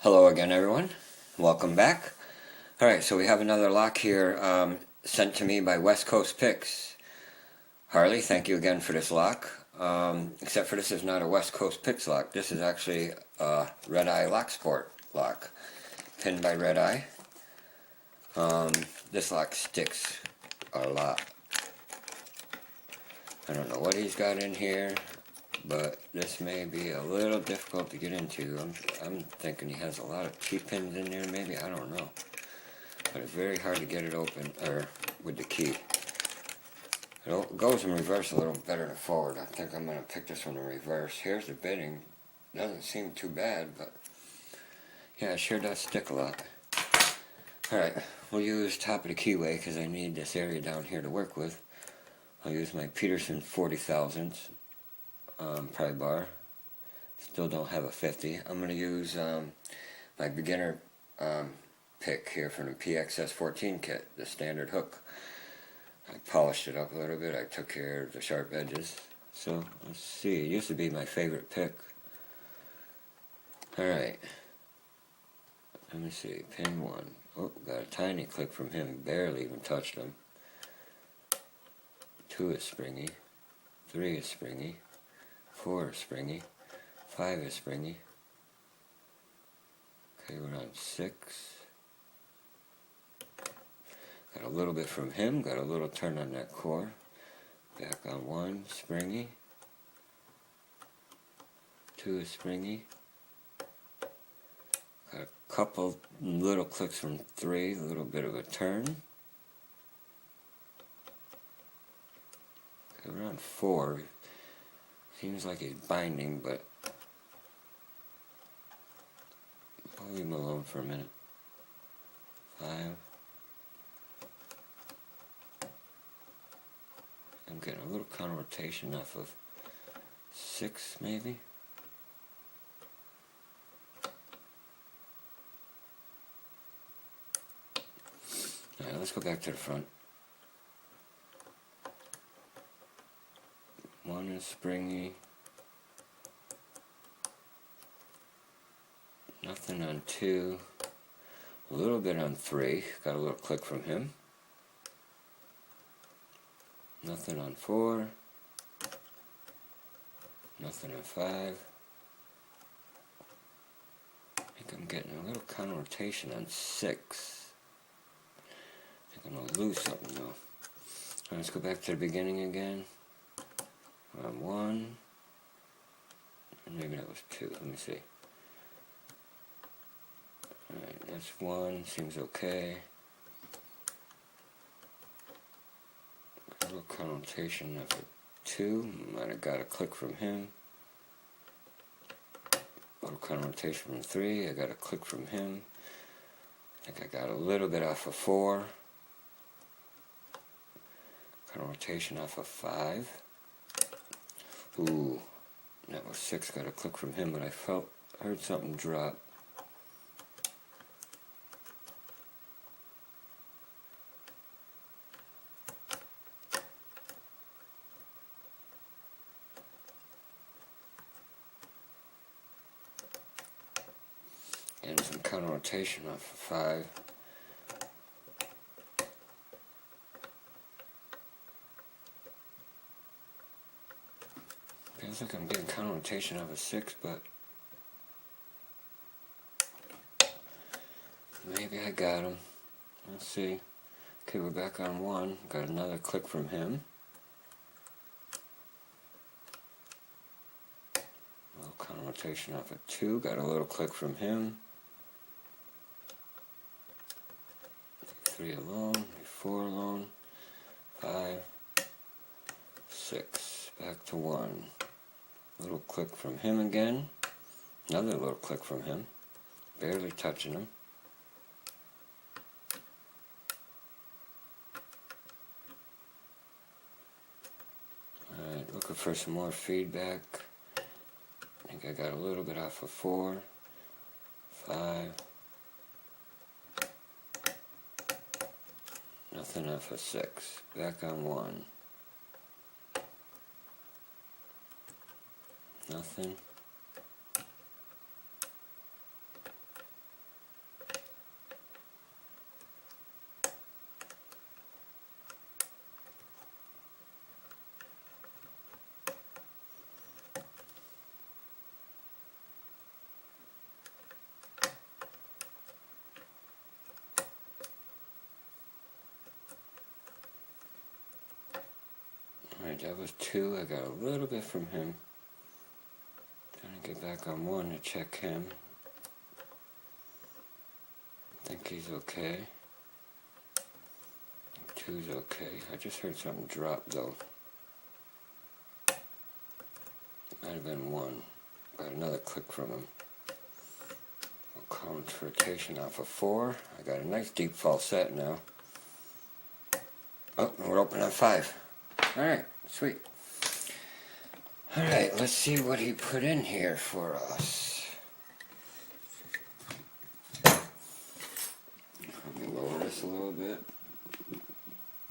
Hello again, everyone. Welcome back. Alright, so we have another lock here sent to me by West Coast Picks. Harley, thank you again for this lock. Except for this is not a West Coast Picks lock. This is actually a REDEYE Locksport lock. Pinned by REDEYE. This lock sticks a lot. I don't know what he's got in here, but this may be a little difficult to get into. I'm thinking he has a lot of T-pins in there, maybe, I don't know. But it's very hard to get it open, or with the key. It goes in reverse a little better than forward. I think I'm going to pick this one in reverse. Here's the bitting. Doesn't seem too bad, but yeah, it sure does stick a lot. Alright, we'll use top of the keyway because I need this area down here to work with. I'll use my Peterson 40 thousandths. Pry bar. Still don't have a 50. I'm going to use my beginner pick here from the PXS 14 kit, the standard hook. I polished it up a little bit. I took care of the sharp edges. So let's see. It used to be my favorite pick. Alright. Let me see. Pin 1. Oh, got a tiny click from him. Barely even touched him. 2 is springy. 3 is springy. 4 is springy. 5 is springy. Okay, we're on 6. Got a little bit from him. Got a little turn on that core. Back on 1, springy. 2 is springy. Got a couple little clicks from 3. A little bit of a turn. Okay, we're on 4. Seems like he's binding, but I'll leave him alone for a minute. 5. I'm getting a little counter rotation off of 6, maybe. Alright, let's go back to the front. 1 is springy. Nothing on 2. A little bit on 3. Got a little click from him. Nothing on 4. Nothing on 5. I think I'm getting a little counter rotation on 6. I think I'm going to lose something though. Alright, let's go back to the beginning again. On 1. And maybe that was 2. Let me see. Alright, that's 1. Seems okay. A little connotation of a 2. Might have got a click from him. A little connotation from 3. I got a click from him. I think I got a little bit off of 4. Connotation off of 5. Ooh, that was 6. Got a click from him, but I heard something drop. And some counter rotation off of 5. Feels like I'm getting counter rotation off of 6, but maybe I got him. Let's see. Okay, we're back on 1. Got another click from him. A little counter rotation off of 2. Got a little click from him. 3 alone. 4 alone. 5. 6. Back to 1. Little click from him again. Another little click from him. Barely touching him. Alright, looking for some more feedback. I think I got a little bit off of 4. 5. Nothing off of 6. Back on 1. Nothing. Alright, that was 2. I got a little bit from him. Trying to get back on 1 to check him. I think he's okay. 2's okay. I just heard something drop though. Might have been 1. Got another click from him. Confrontation off of 4. I got a nice deep falset now. Oh, we're open on 5. Alright, sweet. Alright, let's see what he put in here for us. Let me lower this a little bit.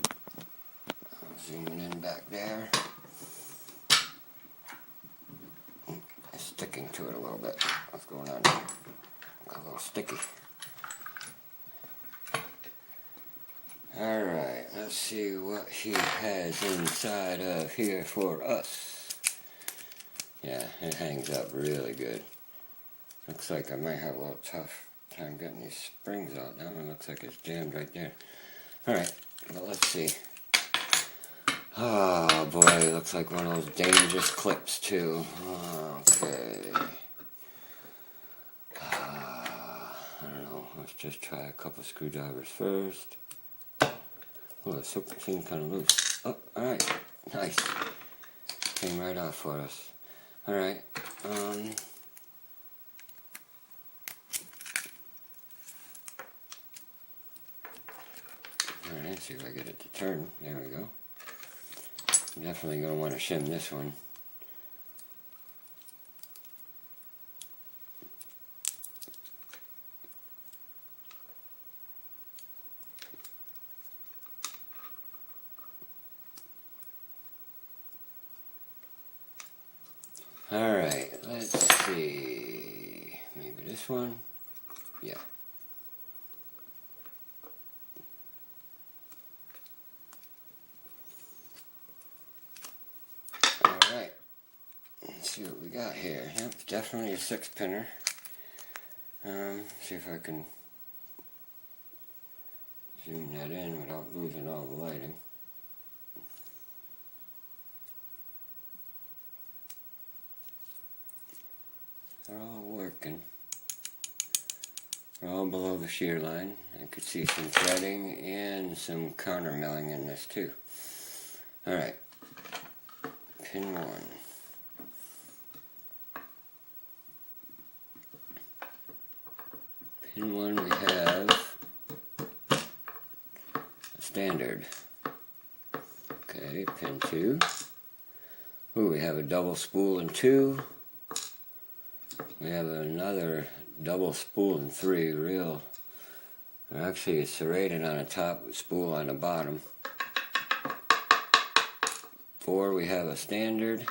I'm zooming in back there. It's sticking to it a little bit. What's going on here? A little sticky. Alright, let's see what he has inside of here for us. Yeah, it hangs up really good. Looks like I might have a little tough time getting these springs out. That one looks like it's jammed right there. Alright, well let's see. Oh boy, it looks like one of those dangerous clips too. Okay. Let's just try a couple screwdrivers first. Oh, it seems kind of loose. Oh, alright. Nice. Came right off for us. Alright. Alright, see if I get it to turn. There we go. I'm definitely going to want to shim this one. Alright, let's see. Maybe this one? Yeah. Alright. Let's see what we got here. Yep, definitely a 6-pinner. See if I can zoom that in without losing all the lighting. They're all working. They're all below the shear line. I could see some threading and some counter milling in this too. Alright. Pin 1. Pin 1 we have a standard. Okay, pin 2. Ooh, we have a double spool in 2. We have another double spool in 3, real. Actually, it's serrated on the top, spool on the bottom. 4, we have a standard.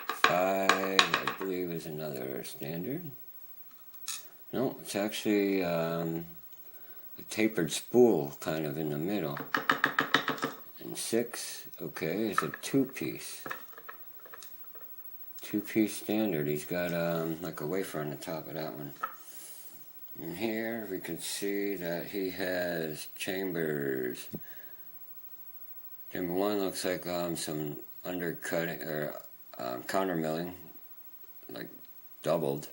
5, I believe, is another standard. No, it's actually a tapered spool kind of in the middle. And 6, okay, is a 2-piece. 2-piece standard. He's got like a wafer on the top of that one. And here we can see that he has chambers. Chamber 1 looks like some undercutting or counter milling, like doubled.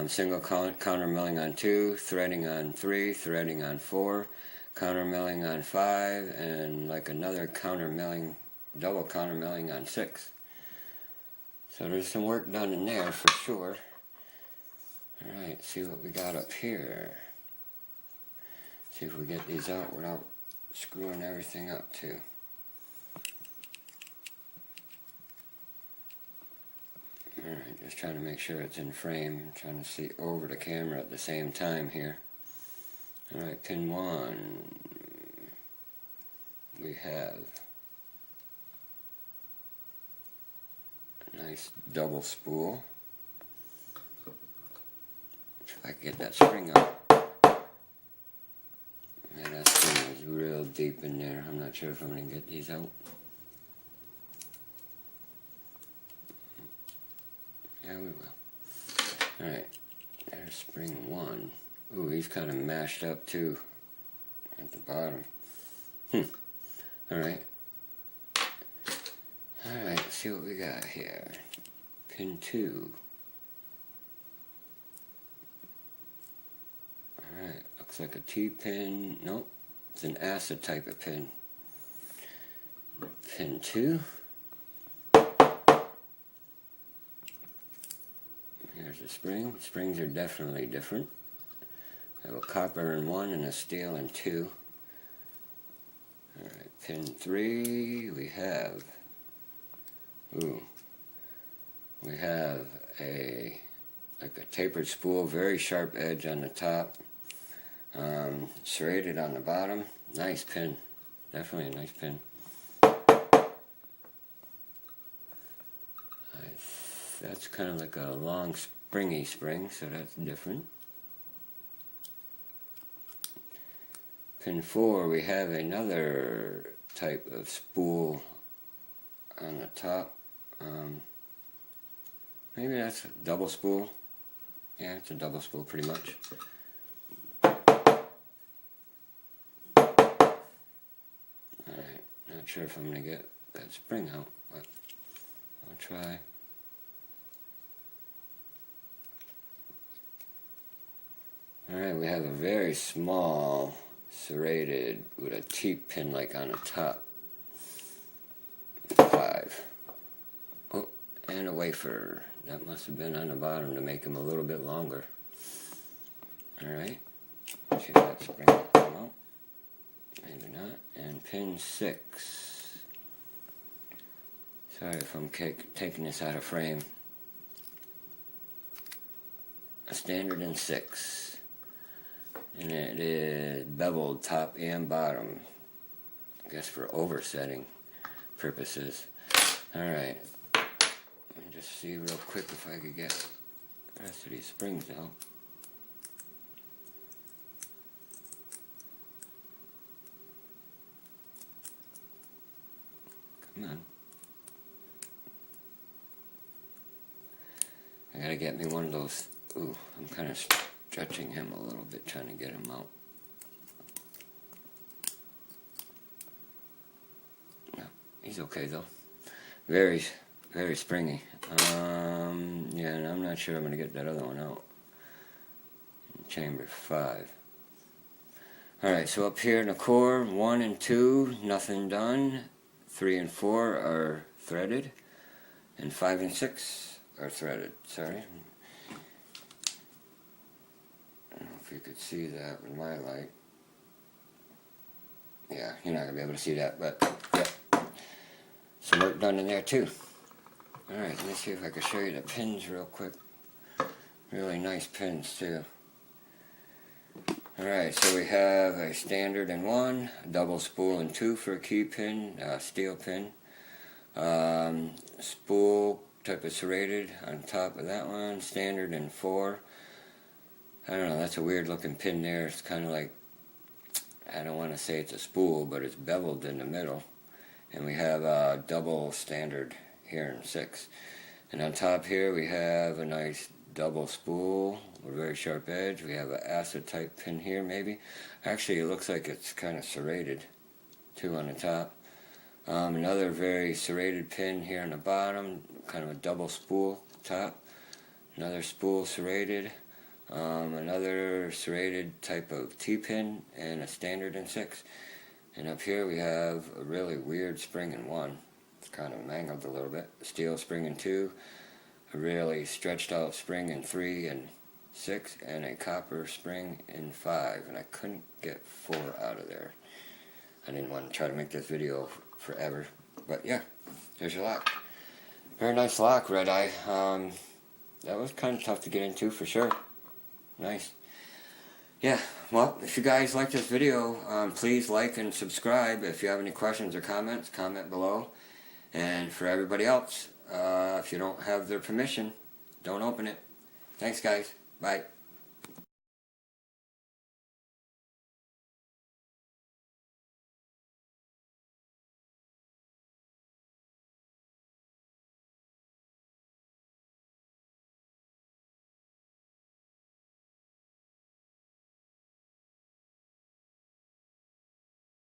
Single counter milling on 2, threading on 3, threading on 4, counter milling on 5, and like another counter milling, double counter milling on 6. So there's some work done in there for sure. Alright, see what we got up here. See if we get these out without screwing everything up too. Alright, just trying to make sure it's in frame. I'm trying to see over the camera at the same time here. Alright, pin 1. We have a nice double spool. If I can get that spring up. Man, that spring is real deep in there. I'm not sure if I'm going to get these out. Yeah, we will. Alright, there's spring 1. Ooh, he's kind of mashed up too at the bottom. Alright. see what we got here. Pin 2. Alright, looks like a T-pin. Nope, it's an acid type of pin. Pin 2. Here's the spring. Springs are definitely different. I have a copper in 1 and a steel in 2. Alright, pin 3, we have like a tapered spool, very sharp edge on the top, serrated on the bottom. Nice pin, definitely a nice pin. That's kind of like a long springy spring, so that's different. Pin 4, we have another type of spool on the top. Maybe that's a double spool. Yeah, it's a double spool pretty much. Alright, not sure if I'm going to get that spring out, but I'll try. Alright, we have a very small serrated with a T-pin like on the top. 5. Oh, and a wafer. That must have been on the bottom to make them a little bit longer. Alright, see if that spring will come out. Maybe not. And pin 6. Sorry if I'm taking this out of frame. A standard in 6. And it is beveled top and bottom, I guess for oversetting purposes. Alright, let me just see real quick if I could get the rest of these springs out. Come on. I gotta get me one of those. Ooh, I'm kind of stretching him a little bit, trying to get him out. No, he's okay though. Very, very springy. Yeah, and I'm not sure I'm going to get that other one out. Chamber 5. Alright, so up here in the core, 1 and 2, nothing done. 3 and 4 are threaded. And 5 and 6 are threaded. Sorry. I don't know if you could see that with my light. Yeah, you're not going to be able to see that, but yeah. Some work done in there too. Alright, let me see if I can show you the pins real quick. Really nice pins too. Alright, so we have a standard in 1, a double spool in 2 for a key pin, steel pin. Spool type of serrated on top of that one, standard in 4. I don't know, that's a weird looking pin there. It's kind of like, I don't want to say it's a spool, but it's beveled in the middle. And we have a double standard here in 6. And on top here we have a nice double spool with a very sharp edge. We have an acid type pin here maybe. Actually it looks like it's kind of serrated too on the top. Another very serrated pin here on the bottom, kind of a double spool top. Another spool serrated. Another serrated type of T-pin and a standard in 6. And up here we have a really weird spring in 1. It's kind of mangled a little bit. A steel spring in 2. A really stretched out spring in 3 and 6. And a copper spring in 5. And I couldn't get 4 out of there. I didn't want to try to make this video forever. But yeah, there's your lock. Very nice lock, Red-Eye. That was kind of tough to get into for sure. Nice. Yeah, well, if you guys like this video, please like and subscribe. If you have any questions or comments, comment below. And for everybody else, if you don't have their permission, don't open it. Thanks, guys. Bye.